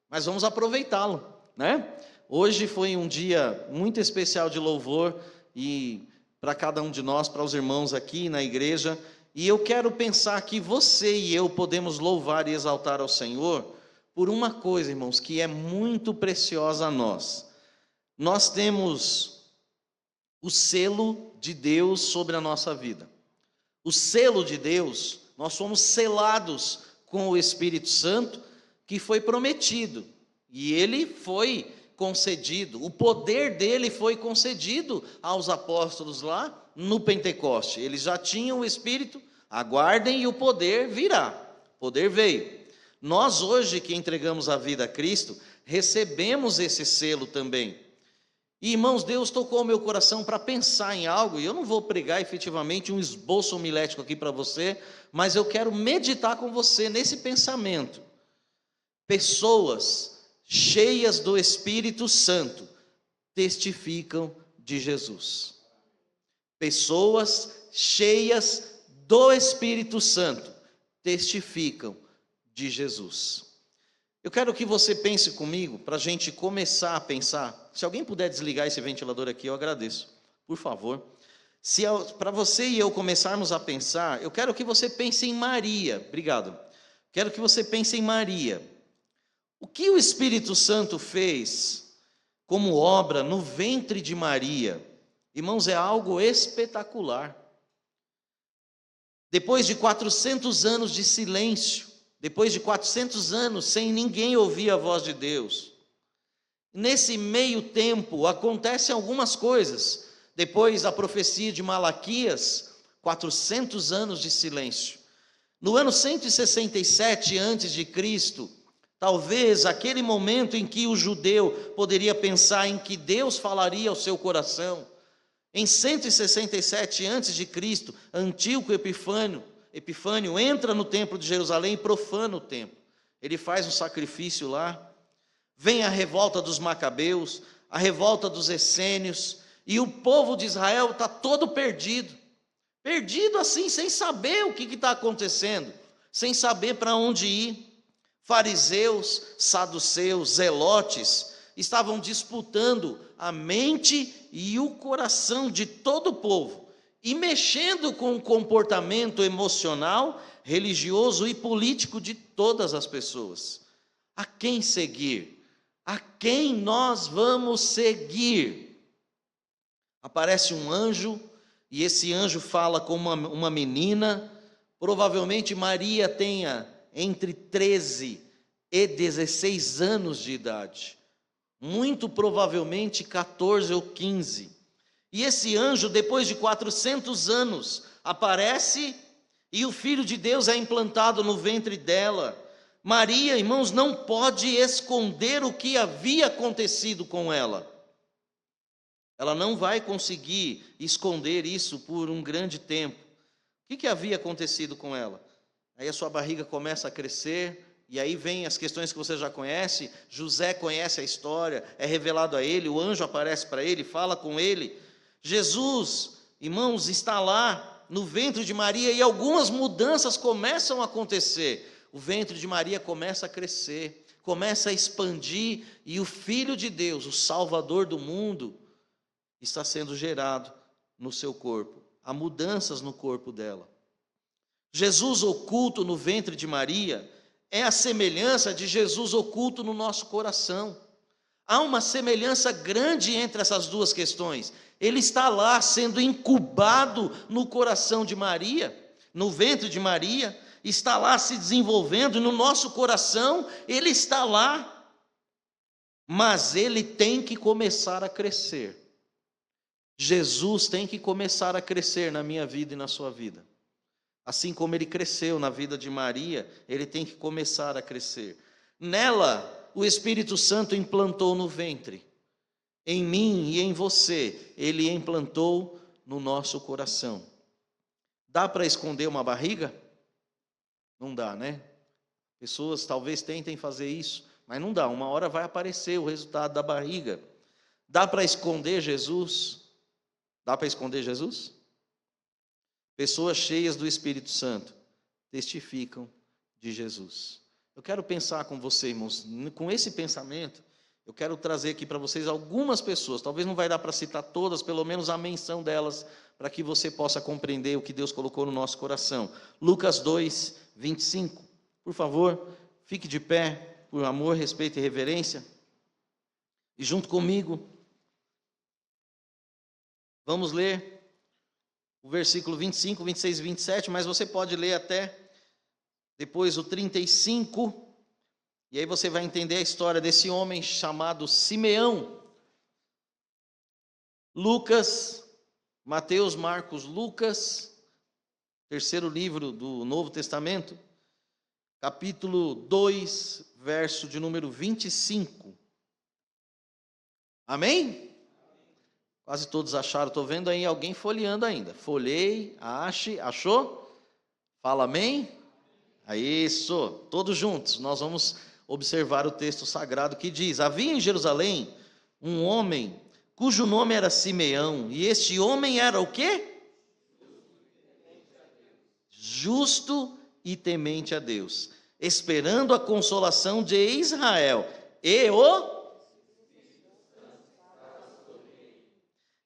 mas vamos aproveitá-lo, né? Hoje foi um dia muito especial de louvor e para cada um de nós, para os irmãos aqui na igreja, e eu quero pensar que você e eu podemos louvar e exaltar ao Senhor por uma coisa, irmãos, que é muito preciosa a nós. Nós temos o selo de Deus sobre a nossa vida. O selo de Deus, nós somos selados com o Espírito Santo, que foi prometido, e ele foi concedido, o poder dele foi concedido aos apóstolos lá no Pentecoste. Eles já tinham o Espírito, aguardem e o poder virá. O poder veio. Nós hoje que entregamos a vida a Cristo, recebemos esse selo também. E, irmãos, Deus tocou o meu coração para pensar em algo, e eu não vou pregar efetivamente um esboço homilético aqui para você, mas eu quero meditar com você nesse pensamento. Pessoas cheias do Espírito Santo testificam de Jesus. Pessoas cheias do Espírito Santo testificam de Jesus. Eu quero que você pense comigo, para a gente começar a pensar. Se alguém puder desligar esse ventilador aqui, eu agradeço, por favor. Para você e eu começarmos a pensar, eu quero que você pense em Maria. Obrigado. Quero que você pense em Maria. O que o Espírito Santo fez como obra no ventre de Maria? Irmãos, é algo espetacular. Depois de 400 anos de silêncio, depois de 400 anos sem ninguém ouvir a voz de Deus, nesse meio tempo acontecem algumas coisas. Depois da profecia de Malaquias, 400 anos de silêncio. No ano 167 a.C., talvez aquele momento em que o judeu poderia pensar em que Deus falaria ao seu coração. Em 167 a.C., Antíoco Epifânio entra no templo de Jerusalém e profana o templo. Ele faz um sacrifício lá. Vem a revolta dos Macabeus, a revolta dos Essênios, e o povo de Israel está todo perdido. Perdido assim, sem saber o que está acontecendo, sem saber para onde ir. Fariseus, saduceus, zelotes estavam disputando a mente e o coração de todo o povo e mexendo com o comportamento emocional, religioso e político de todas as pessoas. A quem seguir? A quem nós vamos seguir? Aparece um anjo e esse anjo fala com uma menina. Provavelmente Maria tenha entre 13 e 16 anos de idade, muito provavelmente 14 ou 15. E esse anjo, depois de 400 anos, aparece e o Filho de Deus é implantado no ventre dela. Maria, irmãos, não pode esconder o que havia acontecido com ela. Ela não vai conseguir esconder isso por um grande tempo. O que havia acontecido com ela? Aí a sua barriga começa a crescer, e aí vem as questões que você já conhece. José conhece a história, é revelado a ele, o anjo aparece para ele, fala com ele. Jesus, irmãos, está lá no ventre de Maria e algumas mudanças começam a acontecer. O ventre de Maria começa a crescer, começa a expandir, e o Filho de Deus, o Salvador do mundo, está sendo gerado no seu corpo. Há mudanças no corpo dela. Jesus oculto no ventre de Maria é a semelhança de Jesus oculto no nosso coração. Há uma semelhança grande entre essas duas questões. Ele está lá sendo incubado no coração de Maria, no ventre de Maria, está lá se desenvolvendo, e no nosso coração ele está lá, mas ele tem que começar a crescer. Jesus tem que começar a crescer na minha vida e na sua vida. Assim como ele cresceu na vida de Maria, ele tem que começar a crescer. Nela, o Espírito Santo implantou no ventre. Em mim e em você, ele implantou no nosso coração. Dá para esconder uma barriga? Não dá, né? Pessoas talvez tentem fazer isso, mas não dá. Uma hora vai aparecer o resultado da barriga. Dá para esconder Jesus? Dá para esconder Jesus? Pessoas cheias do Espírito Santo testificam de Jesus. Eu quero pensar com vocês, irmãos, com esse pensamento, eu quero trazer aqui para vocês algumas pessoas, talvez não vai dar para citar todas, pelo menos a menção delas, para que você possa compreender o que Deus colocou no nosso coração. Lucas 2, 25. Por favor, fique de pé, por amor, respeito e reverência. E junto comigo, vamos ler o versículo 25, 26 e 27, mas você pode ler até depois o 35, e aí você vai entender a história desse homem chamado Simeão. Lucas, Mateus, Marcos, Lucas, terceiro livro do Novo Testamento, capítulo 2, verso de número 25. Amém? Quase todos acharam, estou vendo aí alguém folheando ainda. Folhei, achou? Fala amém? Isso, todos juntos, nós vamos observar o texto sagrado que diz: havia em Jerusalém um homem cujo nome era Simeão, e este homem era o quê? Justo e temente a Deus, esperando a consolação de Israel,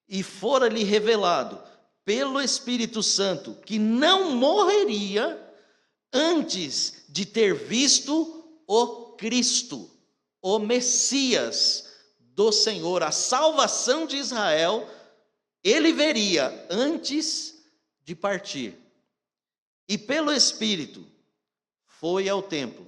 e fora-lhe revelado pelo Espírito Santo que não morreria antes de ter visto o Cristo, o Messias do Senhor, a salvação de Israel, ele veria antes de partir. E pelo Espírito foi ao templo,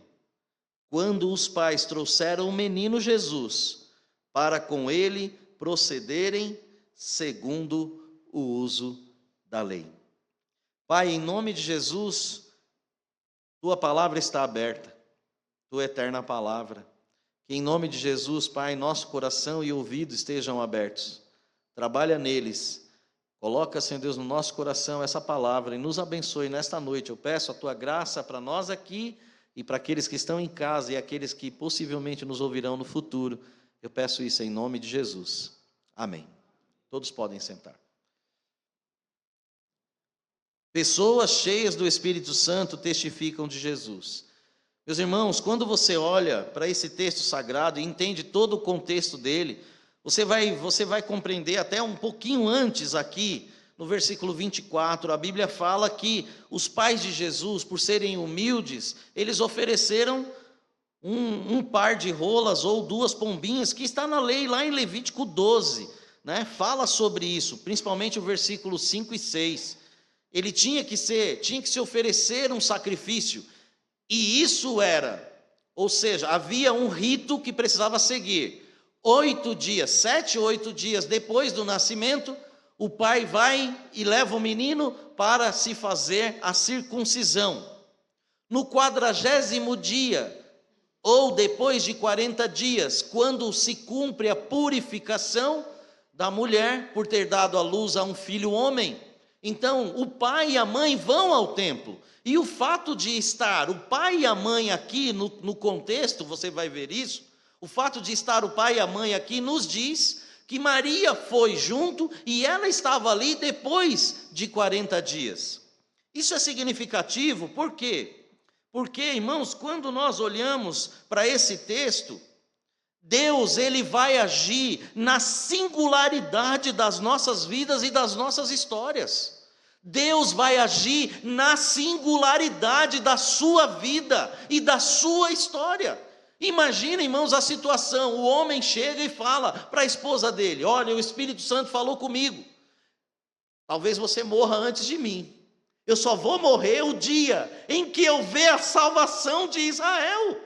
quando os pais trouxeram o menino Jesus, para com ele procederem segundo o uso da lei. Pai, em nome de Jesus, Tua palavra está aberta, Tua eterna palavra. Que em nome de Jesus, Pai, nosso coração e ouvido estejam abertos. Trabalha neles. Coloca, Senhor Deus, no nosso coração essa palavra e nos abençoe nesta noite. Eu peço a Tua graça para nós aqui e para aqueles que estão em casa e aqueles que possivelmente nos ouvirão no futuro. Eu peço isso em nome de Jesus. Amém. Todos podem sentar. Pessoas cheias do Espírito Santo testificam de Jesus. Meus irmãos, quando você olha para esse texto sagrado e entende todo o contexto dele, você vai compreender até um pouquinho antes aqui, no versículo 24, a Bíblia fala que os pais de Jesus, por serem humildes, eles ofereceram um par de rolas ou 2 pombinhas, que está na lei lá em Levítico 12, né? Fala sobre isso, principalmente o versículo 5 e 6. Ele tinha que se oferecer um sacrifício, e isso ou seja, havia um rito que precisava seguir. 7, 8 dias depois do nascimento, o pai vai e leva o menino para se fazer a circuncisão. No 40º dia, ou depois de 40 dias, quando se cumpre a purificação da mulher por ter dado à luz a um filho homem, então o pai e a mãe vão ao templo. E o fato de estar o pai e a mãe aqui, no contexto, você vai ver isso, o fato de estar o pai e a mãe aqui nos diz que Maria foi junto e ela estava ali depois de 40 dias. Isso é significativo, por quê? Porque, irmãos, quando nós olhamos para esse texto, Deus, ele vai agir na singularidade das nossas vidas e das nossas histórias. Deus vai agir na singularidade da sua vida e da sua história. Imagina, irmãos, a situação: o homem chega e fala para a esposa dele: olha, o Espírito Santo falou comigo, talvez você morra antes de mim, eu só vou morrer o dia em que eu ver a salvação de Israel.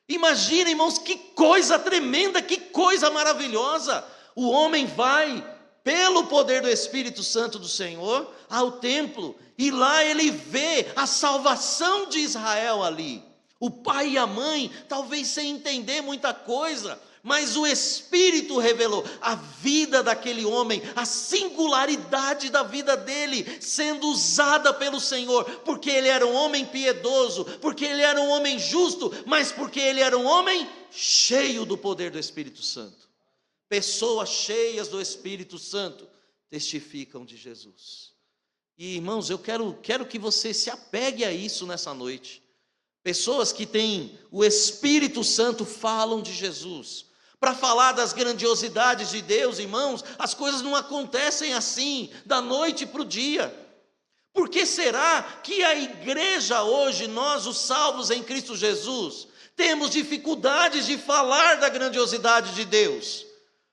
Imagina, irmãos, que coisa tremenda, que coisa maravilhosa. O homem vai, pelo poder do Espírito Santo do Senhor, ao templo, e lá ele vê a salvação de Israel ali. O pai e a mãe, talvez sem entender muita coisa, mas o Espírito revelou a vida daquele homem, a singularidade da vida dele, sendo usada pelo Senhor, porque ele era um homem piedoso, porque ele era um homem justo, mas porque ele era um homem cheio do poder do Espírito Santo. Pessoas cheias do Espírito Santo testificam de Jesus. E, irmãos, eu quero que você se apegue a isso nessa noite, Pessoas que têm o Espírito Santo falam de Jesus. Para falar das grandiosidades de Deus, irmãos, as coisas não acontecem assim, da noite para o dia. Por que será que a igreja hoje, nós os salvos em Cristo Jesus, temos dificuldades de falar da grandiosidade de Deus?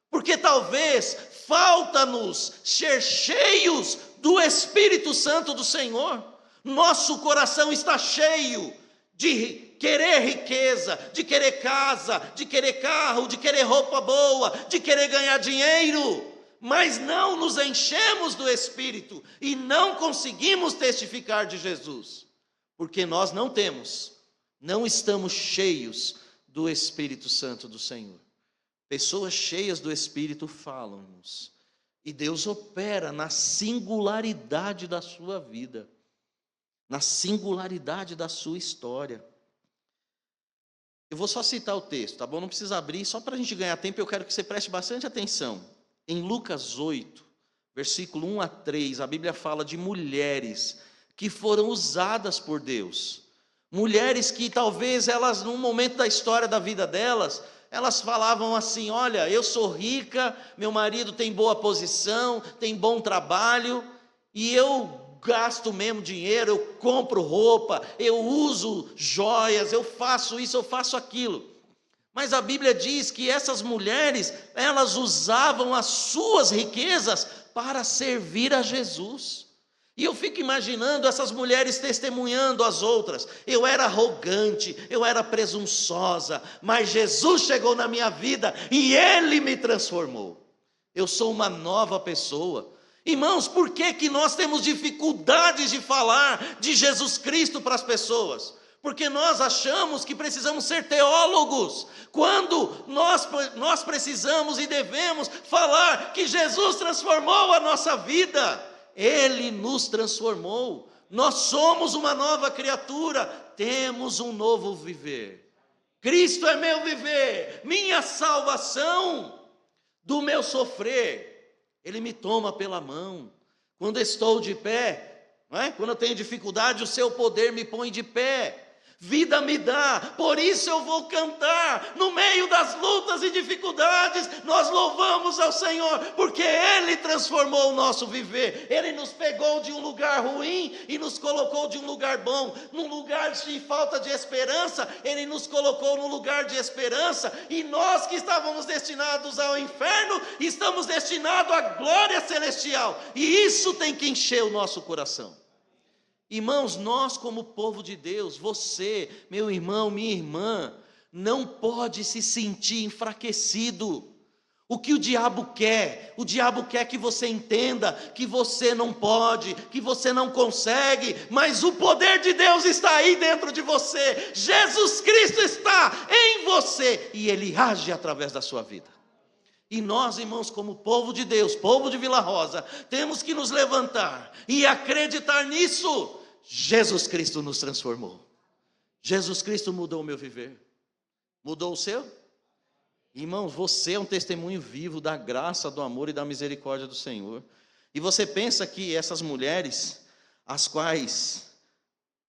Porque talvez falta-nos ser cheios do Espírito Santo do Senhor. Nosso coração está cheio de querer riqueza, de querer casa, de querer carro, de querer roupa boa, de querer ganhar dinheiro, mas não nos enchemos do Espírito e não conseguimos testificar de Jesus, porque nós não estamos cheios do Espírito Santo do Senhor. Pessoas cheias do Espírito falam-nos, e Deus opera na singularidade da sua vida, na singularidade da sua história. Eu vou só citar o texto, tá bom? Não precisa abrir, só para a gente ganhar tempo, eu quero que você preste bastante atenção. Em Lucas 8, versículo 1 a 3, a Bíblia fala de mulheres que foram usadas por Deus. Mulheres que talvez elas, num momento da história da vida delas, elas falavam assim: olha, eu sou rica, meu marido tem boa posição, tem bom trabalho, e eu gasto mesmo dinheiro, eu compro roupa, eu uso joias, eu faço isso, eu faço aquilo. Mas a Bíblia diz que essas mulheres, elas usavam as suas riquezas para servir a Jesus. E eu fico imaginando essas mulheres testemunhando às outras: eu era arrogante, eu era presunçosa, mas Jesus chegou na minha vida e Ele me transformou. Eu sou uma nova pessoa. Irmãos, por que nós temos dificuldades de falar de Jesus Cristo para as pessoas? Porque nós achamos que precisamos ser teólogos, quando nós precisamos e devemos falar que Jesus transformou a nossa vida. Ele nos transformou, nós somos uma nova criatura, temos um novo viver. Cristo é meu viver, minha salvação do meu sofrer. Ele me toma pela mão. Quando estou de pé, não é? Quando eu tenho dificuldade, o seu poder me põe de pé. Vida me dá, por isso eu vou cantar. No meio das lutas e dificuldades, nós louvamos ao Senhor, porque Ele transformou o nosso viver. Ele nos pegou de um lugar ruim e nos colocou de um lugar bom. Num lugar de falta de esperança, Ele nos colocou num lugar de esperança. E nós que estávamos destinados ao inferno, estamos destinados à glória celestial. E isso tem que encher o nosso coração. Irmãos, nós como povo de Deus, você, meu irmão, minha irmã, não pode se sentir enfraquecido. O que o diabo quer que você entenda que você não pode, que você não consegue, mas o poder de Deus está aí dentro de você. Jesus Cristo está em você e Ele age através da sua vida. E nós, irmãos, como povo de Deus, povo de Vila Rosa, temos que nos levantar e acreditar nisso. Jesus Cristo nos transformou. Jesus Cristo mudou o meu viver. Mudou o seu? Irmãos, você é um testemunho vivo da graça, do amor e da misericórdia do Senhor. E você pensa que essas mulheres, as quais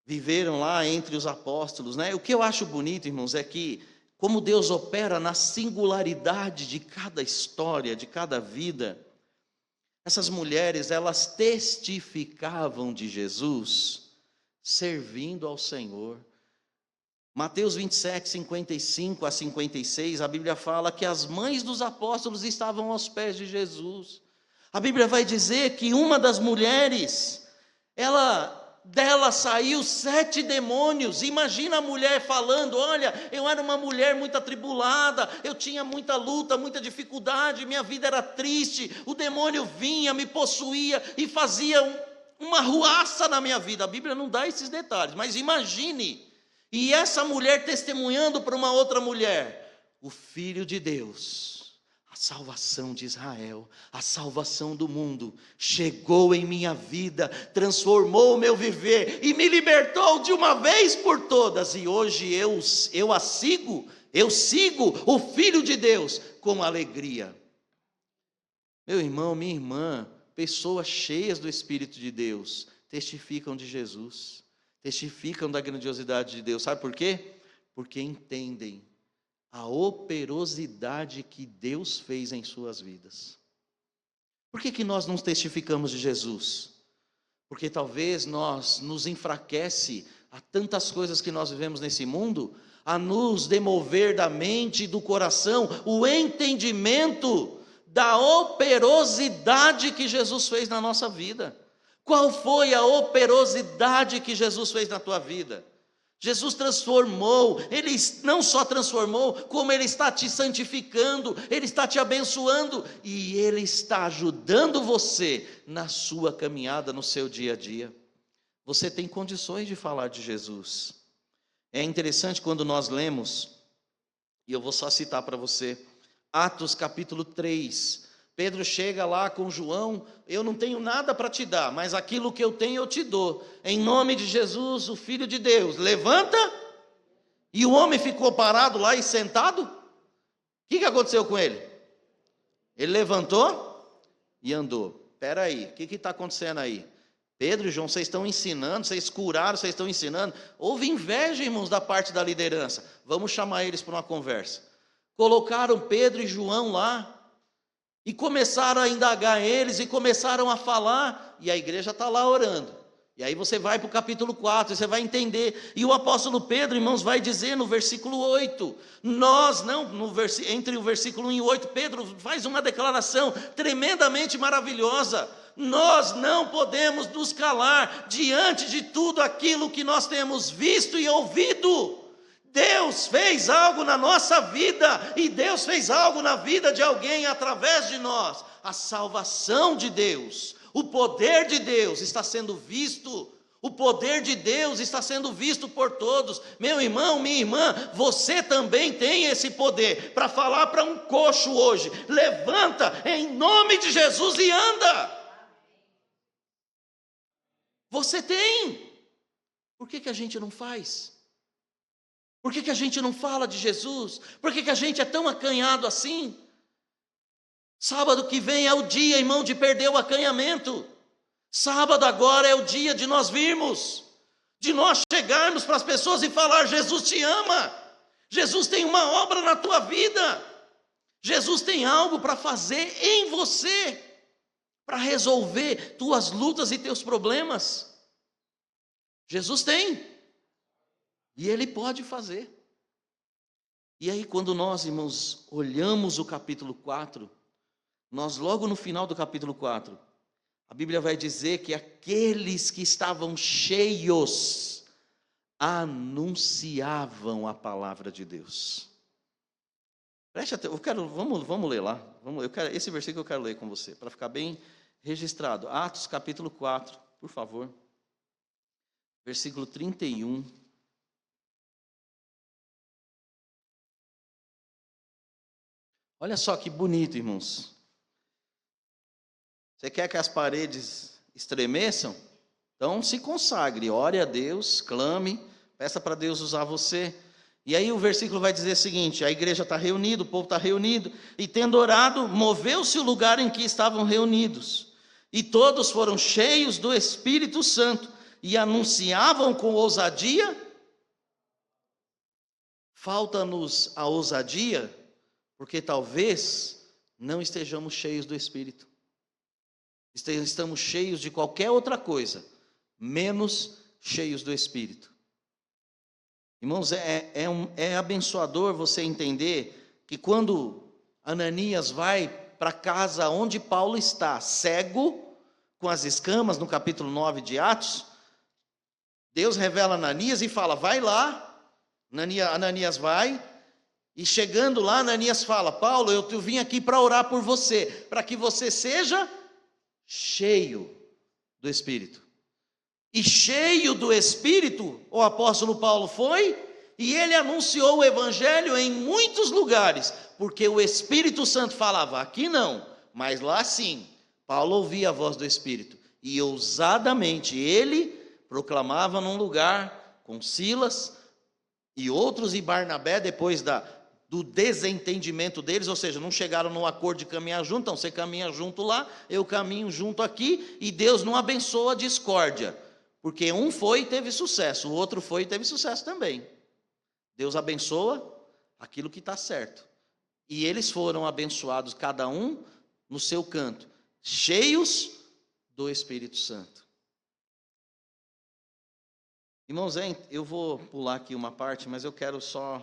viveram lá entre os apóstolos, né? O que eu acho bonito, irmãos, é que como Deus opera na singularidade de cada história, de cada vida. Essas mulheres, elas testificavam de Jesus, servindo ao Senhor. Mateus 27, 55 a 56, a Bíblia fala que as mães dos apóstolos estavam aos pés de Jesus. A Bíblia vai dizer que uma das mulheres, dela saiu 7 demônios. Imagina a mulher falando: olha, eu era uma mulher muito atribulada, eu tinha muita luta, muita dificuldade, minha vida era triste, o demônio vinha, me possuía e fazia uma ruaça na minha vida. A Bíblia não dá esses detalhes, mas imagine, e essa mulher testemunhando para uma outra mulher: o Filho de Deus, a salvação de Israel, a salvação do mundo, chegou em minha vida, transformou o meu viver e me libertou de uma vez por todas. E hoje eu sigo o Filho de Deus com alegria. Meu irmão, minha irmã, pessoas cheias do Espírito de Deus testificam de Jesus. testificam da grandiosidade de Deus. Sabe por quê? Porque entendem a operosidade que Deus fez em suas vidas. Por que nós não testificamos de Jesus? Porque talvez nos enfraquece a tantas coisas que nós vivemos nesse mundo, a nos demover da mente e do coração o entendimento da operosidade que Jesus fez na nossa vida. Qual foi a operosidade que Jesus fez na tua vida? Jesus transformou, Ele não só transformou, como Ele está te santificando, Ele está te abençoando, e Ele está ajudando você na sua caminhada, no seu dia a dia. Você tem condições de falar de Jesus. É interessante quando nós lemos, e eu vou só citar para você, Atos capítulo 3, Pedro chega lá com João, eu não tenho nada para te dar, mas aquilo que eu tenho eu te dou, em nome de Jesus, o Filho de Deus, levanta, e o homem ficou parado lá e sentado. O que aconteceu com ele? Ele levantou e andou. Espera aí, o que está acontecendo aí? Pedro e João, vocês estão ensinando, vocês curaram, vocês estão ensinando. Houve inveja, irmãos, da parte da liderança. Vamos chamar eles para uma conversa. Colocaram Pedro e João lá, e começaram a indagar eles, e começaram a falar, e a igreja está lá orando. E aí você vai para o capítulo 4, e você vai entender, e o apóstolo Pedro, irmãos, vai dizer no versículo 8, entre o versículo 1 e 8, Pedro faz uma declaração tremendamente maravilhosa: nós não podemos nos calar diante de tudo aquilo que nós temos visto e ouvido. Deus fez algo na nossa vida, e Deus fez algo na vida de alguém através de nós. A salvação de Deus, o poder de Deus está sendo visto, o poder de Deus está sendo visto por todos. Meu irmão, minha irmã, você também tem esse poder para falar para um coxo hoje: levanta em nome de Jesus e anda. Você tem. Por que a gente não faz? Por que a gente não fala de Jesus? Por que a gente é tão acanhado assim? Sábado que vem é o dia, irmão, de perder o acanhamento. Sábado agora é o dia de nós virmos, de nós chegarmos para as pessoas e falar: Jesus te ama, Jesus tem uma obra na tua vida, Jesus tem algo para fazer em você, para resolver tuas lutas e teus problemas. Jesus tem. E Ele pode fazer. E aí, quando nós, irmãos, olhamos o capítulo 4, nós logo no final do capítulo 4, a Bíblia vai dizer que aqueles que estavam cheios anunciavam a palavra de Deus. Preste atenção, vamos ler lá. Esse versículo eu quero ler com você, para ficar bem registrado. Atos capítulo 4, por favor. Versículo 31. Olha só que bonito, irmãos. Você quer que as paredes estremeçam? Então se consagre, ore a Deus, clame, peça para Deus usar você. E aí o versículo vai dizer o seguinte: a igreja está reunida, o povo está reunido, e tendo orado, moveu-se o lugar em que estavam reunidos, e todos foram cheios do Espírito Santo, e anunciavam com ousadia. Falta-nos a ousadia, porque talvez não estejamos cheios do Espírito. Estamos cheios de qualquer outra coisa, menos cheios do Espírito. Irmãos, é abençoador você entender que quando Ananias vai para a casa onde Paulo está, cego, com as escamas, no capítulo 9 de Atos, Deus revela a Ananias e fala: vai lá. Ananias vai. E chegando lá, Ananias fala: Paulo, eu vim aqui para orar por você, para que você seja cheio do Espírito. E cheio do Espírito, o apóstolo Paulo foi, e ele anunciou o Evangelho em muitos lugares, porque o Espírito Santo falava. Aqui não, mas lá sim. Paulo ouvia a voz do Espírito, e ousadamente ele proclamava num lugar com Silas e outros, e Barnabé, depois do desentendimento deles, ou seja, não chegaram num acordo de caminhar junto. Então você caminha junto lá, eu caminho junto aqui, e Deus não abençoa a discórdia. Porque um foi e teve sucesso, o outro foi e teve sucesso também. Deus abençoa aquilo que está certo. E eles foram abençoados, cada um no seu canto, cheios do Espírito Santo. Irmãos, eu vou pular aqui uma parte, mas eu quero só,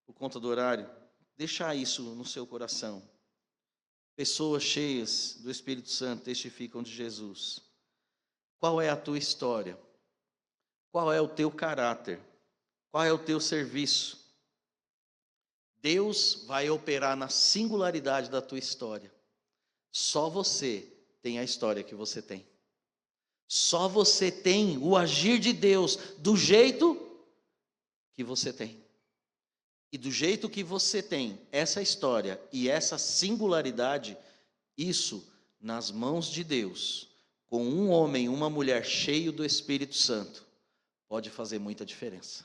por conta do horário, deixar isso no seu coração. Pessoas cheias do Espírito Santo testificam de Jesus. Qual é a tua história? Qual é o teu caráter? Qual é o teu serviço? Deus vai operar na singularidade da tua história. Só você tem a história que você tem. Só você tem o agir de Deus do jeito que você tem. E do jeito que você tem essa história e essa singularidade, isso nas mãos de Deus, com um homem, uma mulher cheio do Espírito Santo, pode fazer muita diferença.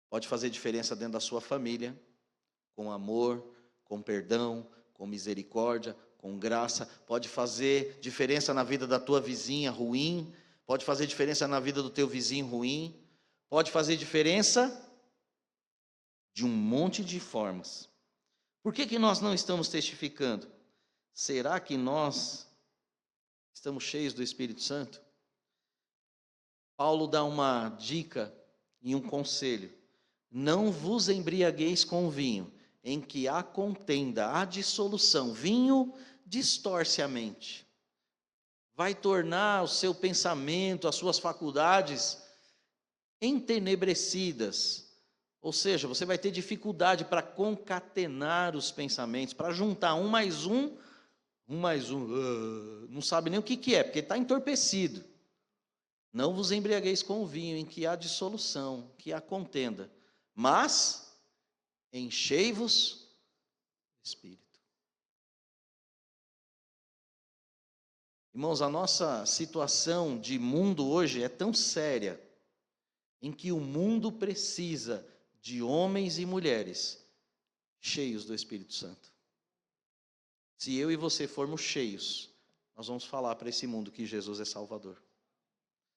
Pode fazer diferença dentro da sua família, com amor, com perdão, com misericórdia, com graça. Pode fazer diferença na vida da tua vizinha ruim, pode fazer diferença na vida do teu vizinho ruim, pode fazer diferença de um monte de formas. Por que nós não estamos testificando? Será que nós estamos cheios do Espírito Santo? Paulo dá uma dica e um conselho. Não vos embriagueis com vinho, em que há contenda, há dissolução. Vinho distorce a mente. Vai tornar o seu pensamento, as suas faculdades entenebrecidas. Ou seja, você vai ter dificuldade para concatenar os pensamentos, para juntar um mais um, não sabe nem o que é, porque está entorpecido. Não vos embriagueis com o vinho, em que há dissolução, que há contenda, mas enchei-vos do Espírito. Irmãos, a nossa situação de mundo hoje é tão séria, em que o mundo precisa de homens e mulheres cheios do Espírito Santo. Se eu e você formos cheios, nós vamos falar para esse mundo que Jesus é Salvador.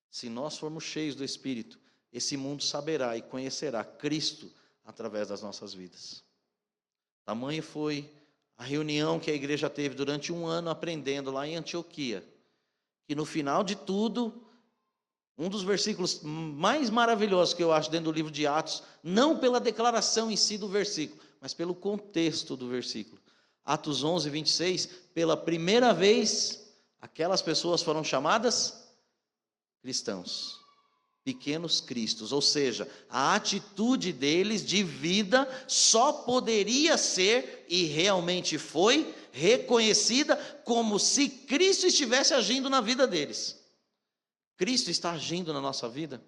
Se nós formos cheios do Espírito, esse mundo saberá e conhecerá Cristo através das nossas vidas. Tamanho foi a reunião que a igreja teve durante um ano aprendendo lá em Antioquia, que no final de tudo, um dos versículos mais maravilhosos que eu acho dentro do livro de Atos, não pela declaração em si do versículo, mas pelo contexto do versículo. Atos 11, 26, pela primeira vez, aquelas pessoas foram chamadas cristãos, pequenos cristos, ou seja, a atitude deles de vida só poderia ser, e realmente foi, reconhecida como se Cristo estivesse agindo na vida deles. Cristo está agindo na nossa vida.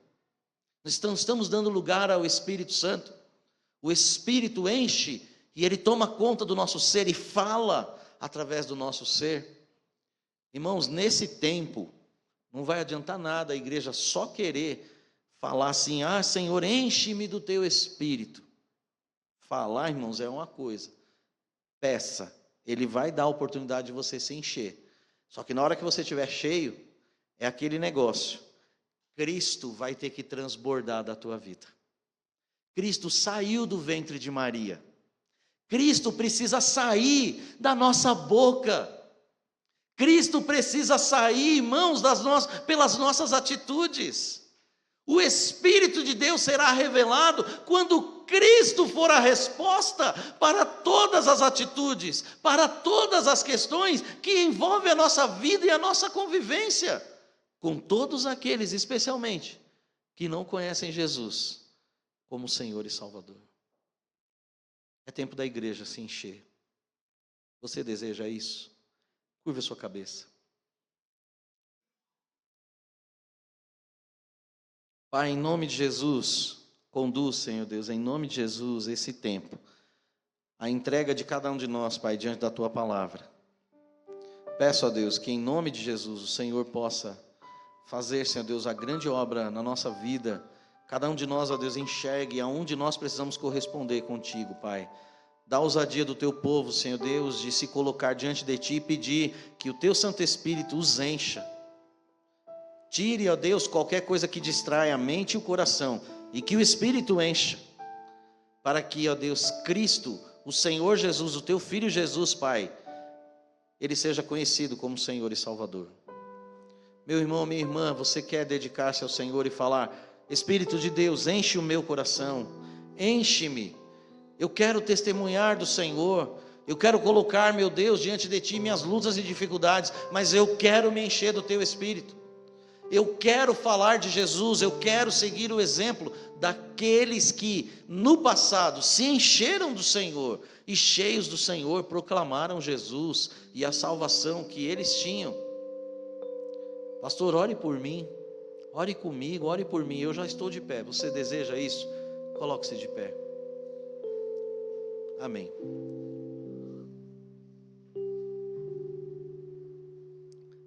Nós estamos dando lugar ao Espírito Santo. O Espírito enche e Ele toma conta do nosso ser e fala através do nosso ser. Irmãos, nesse tempo, não vai adiantar nada a igreja só querer falar assim: Senhor, enche-me do teu Espírito. Falar, irmãos, é uma coisa. Peça, Ele vai dar a oportunidade de você se encher. Só que na hora que você estiver cheio, é aquele negócio. Cristo vai ter que transbordar da tua vida. Cristo saiu do ventre de Maria. Cristo precisa sair da nossa boca. Cristo precisa sair, irmãos, pelas nossas atitudes. O Espírito de Deus será revelado quando Cristo for a resposta para todas as atitudes, para todas as questões que envolvem a nossa vida e a nossa convivência com todos aqueles, especialmente, que não conhecem Jesus como Senhor e Salvador. É tempo da igreja se encher. Você deseja isso? Curva a sua cabeça. Pai, em nome de Jesus, conduz, Senhor Deus, em nome de Jesus, esse tempo. A entrega de cada um de nós, Pai, diante da Tua palavra. Peço a Deus que em nome de Jesus o Senhor possa fazer, Senhor Deus, a grande obra na nossa vida. Cada um de nós, ó Deus, enxergue aonde nós precisamos corresponder contigo, Pai. Dá ousadia do teu povo, Senhor Deus, de se colocar diante de ti e pedir que o teu Santo Espírito os encha. Tire, ó Deus, qualquer coisa que distrai a mente e o coração, e que o Espírito encha, para que, ó Deus, Cristo, o Senhor Jesus, o teu Filho Jesus, Pai, Ele seja conhecido como Senhor e Salvador. Meu irmão, minha irmã, você quer dedicar-se ao Senhor e falar: Espírito de Deus, enche o meu coração, enche-me, eu quero testemunhar do Senhor, eu quero colocar, meu Deus, diante de Ti minhas lutas e dificuldades, mas eu quero me encher do Teu Espírito. Eu quero falar de Jesus, eu quero seguir o exemplo daqueles que no passado se encheram do Senhor e cheios do Senhor proclamaram Jesus e a salvação que eles tinham. Pastor, ore por mim, ore comigo, ore por mim, eu já estou de pé. Você deseja isso? Coloque-se de pé. Amém.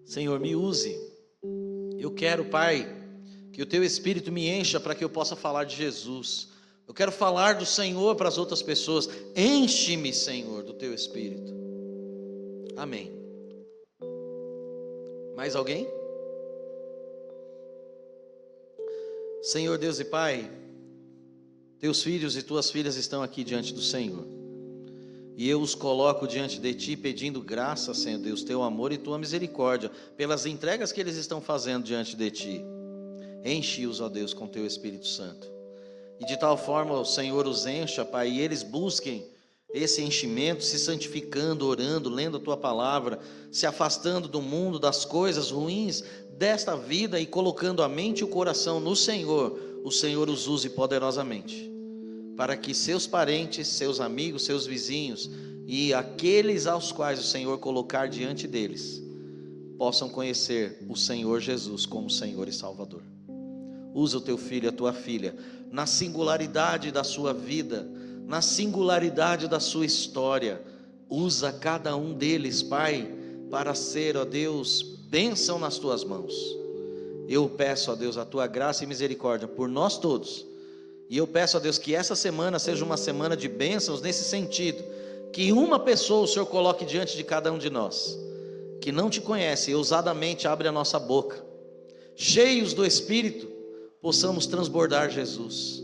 Senhor, me use. Eu quero, Pai, que o Teu Espírito me encha para que eu possa falar de Jesus. Eu quero falar do Senhor para as outras pessoas. Enche-me, Senhor, do Teu Espírito. Amém. Mais alguém? Senhor Deus e Pai, Teus filhos e Tuas filhas estão aqui diante do Senhor. E eu os coloco diante de Ti, pedindo graça, Senhor Deus, Teu amor e Tua misericórdia, pelas entregas que eles estão fazendo diante de Ti. Enche-os, ó Deus, com Teu Espírito Santo. E de tal forma o Senhor os encha, Pai, e eles busquem esse enchimento, se santificando, orando, lendo a Tua palavra, se afastando do mundo, das coisas ruins desta vida e colocando a mente e o coração no Senhor. O Senhor os use poderosamente, para que seus parentes, seus amigos, seus vizinhos e aqueles aos quais o Senhor colocar diante deles, possam conhecer o Senhor Jesus como Senhor e Salvador. Usa o teu filho e a tua filha, na singularidade da sua vida, na singularidade da sua história. Usa cada um deles, Pai, para ser, ó Deus, bênção nas tuas mãos. Eu peço, ó Deus, a tua graça e misericórdia por nós todos. E eu peço a Deus que essa semana seja uma semana de bênçãos nesse sentido, que uma pessoa o Senhor coloque diante de cada um de nós, que não te conhece, e ousadamente abre a nossa boca, cheios do Espírito, possamos transbordar Jesus,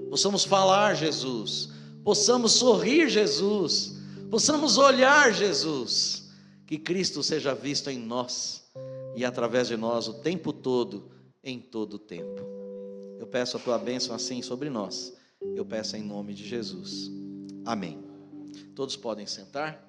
possamos falar Jesus, possamos sorrir Jesus, possamos olhar Jesus, que Cristo seja visto em nós, e através de nós o tempo todo, em todo o tempo. Eu peço a tua bênção assim sobre nós. Eu peço em nome de Jesus. Amém. Todos podem sentar.